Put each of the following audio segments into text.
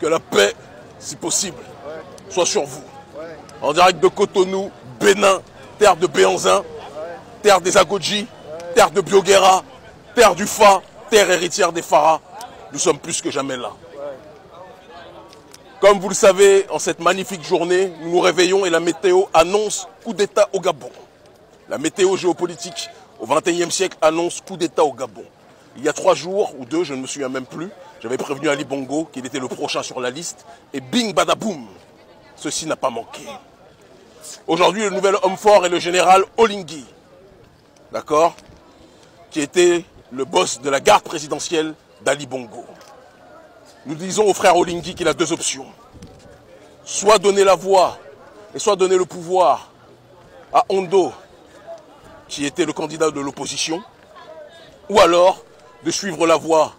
Que la paix, si possible, soit sur vous. En direct de Cotonou, Bénin, terre de Béanzin, terre des Agodji, terre de Bioguera, terre du Fa, terre héritière des Faras. Nous sommes plus que jamais là. Comme vous le savez, en cette magnifique journée, nous nous réveillons et la météo annonce coup d'État au Gabon. La météo géopolitique au XXIe siècle annonce coup d'État au Gabon. Il y a 3 jours ou 2, je ne me souviens même plus, j'avais prévenu Ali Bongo qu'il était le prochain sur la liste. Et bing badaboum, ceci n'a pas manqué. Aujourd'hui, le nouvel homme fort est le général Olingi, d'accord, qui était le boss de la garde présidentielle d'Ali Bongo. Nous disons au frère Olingi qu'il a 2 options. Soit donner la voix et soit donner le pouvoir à Ondo, qui était le candidat de l'opposition, ou alors de suivre la voie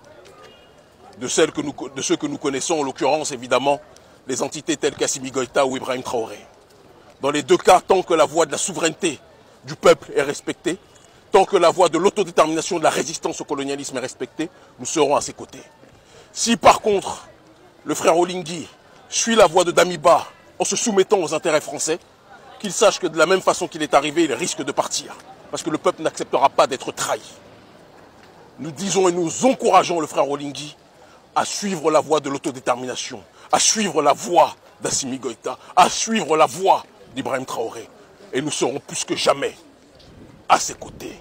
de ceux que nous connaissons, en l'occurrence évidemment les entités telles qu'Assimi Goïta ou Ibrahim Traoré. Dans les 2 cas, tant que la voie de la souveraineté du peuple est respectée, tant que la voie de l'autodétermination de la résistance au colonialisme est respectée, nous serons à ses côtés. Si par contre, le frère Olingi suit la voie de Damiba en se soumettant aux intérêts français, qu'il sache que de la même façon qu'il est arrivé, il risque de partir. Parce que le peuple n'acceptera pas d'être trahi. Nous disons et nous encourageons le frère Olingi à suivre la voie de l'autodétermination, à suivre la voie d'Assimi Goïta, à suivre la voie d'Ibrahim Traoré. Et nous serons plus que jamais à ses côtés.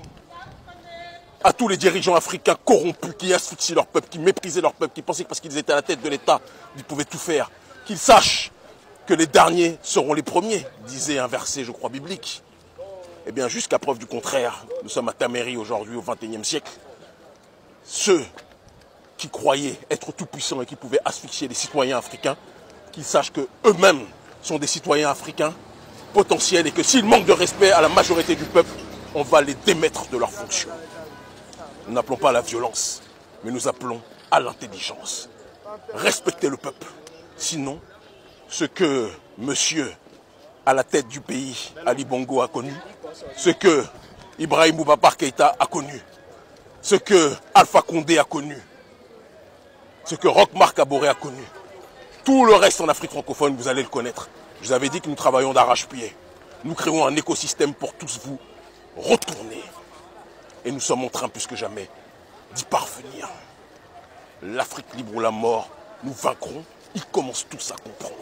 À tous les dirigeants africains corrompus qui asphyxient leur peuple, qui méprisaient leur peuple, qui pensaient que parce qu'ils étaient à la tête de l'État, ils pouvaient tout faire, qu'ils sachent que les derniers seront les premiers, disait un verset, je crois, biblique. Eh bien, jusqu'à preuve du contraire, nous sommes à Taméry aujourd'hui, au XXIe siècle. Ceux qui croyaient être tout-puissants et qui pouvaient asphyxier les citoyens africains, qu'ils sachent qu'eux-mêmes sont des citoyens africains potentiels et que s'ils manquent de respect à la majorité du peuple, on va les démettre de leurs fonctions. Nous n'appelons pas à la violence, mais nous appelons à l'intelligence. Respectez le peuple. Sinon, ce que monsieur à la tête du pays, Ali Bongo, a connu, ce que Ibrahim Boubacar Keïta a connu, ce que Alpha Condé a connu, ce que Roch Marc Kaboré a connu, tout le reste en Afrique francophone, vous allez le connaître. Je vous avais dit que nous travaillons d'arrache-pied. Nous créons un écosystème pour tous vous retourner. Et nous sommes en train, plus que jamais, d'y parvenir. L'Afrique libre ou la mort, nous vaincrons. Ils commencent tous à comprendre.